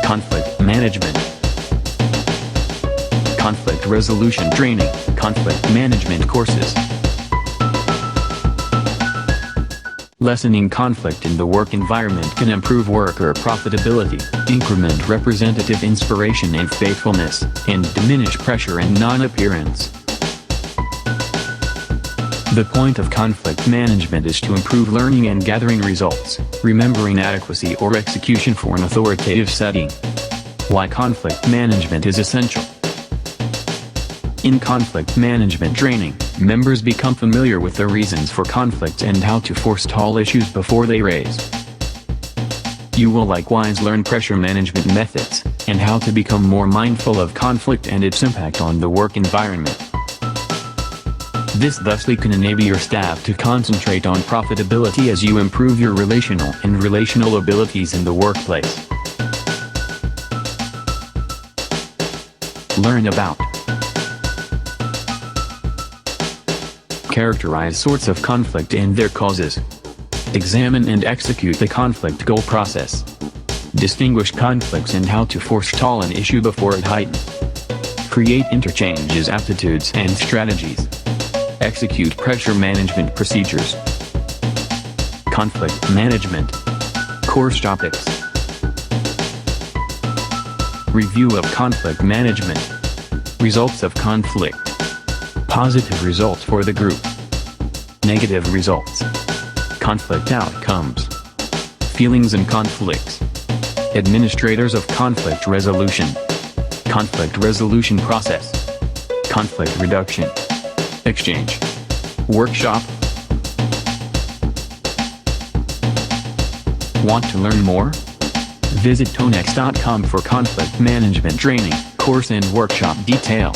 Conflict management. Conflict resolution training, conflict management courses. Lessening conflict in the work environment can improve worker profitability, increment representative inspiration and faithfulness, and diminish pressure and non-appearance. The point of conflict management is to improve learning and gathering results, remembering adequacy or execution for an authoritative setting. Why conflict management is essential. In conflict management training, members become familiar with the reasons for conflicts and how to forestall issues before they raise. You will likewise learn pressure management methods, and how to become more mindful of conflict and its impact on the work environment. This thusly can enable your staff to concentrate on profitability as you improve your relational abilities in the workplace. Learn about. Characterize sorts of conflict and their causes. Examine and execute the conflict goal process. Distinguish conflicts and how to forestall an issue before it heightens. Create interchanges, aptitudes and strategies. Execute pressure management procedures. Conflict management. Course topics. Review of conflict management. Results of conflict. Positive results for the group. Negative results. Conflict outcomes. Feelings and conflicts. Administrators of conflict resolution. Conflict resolution process. Conflict reduction. Exchange. Workshop. Want to learn more? Visit tonex.com for conflict management training, course and workshop detail.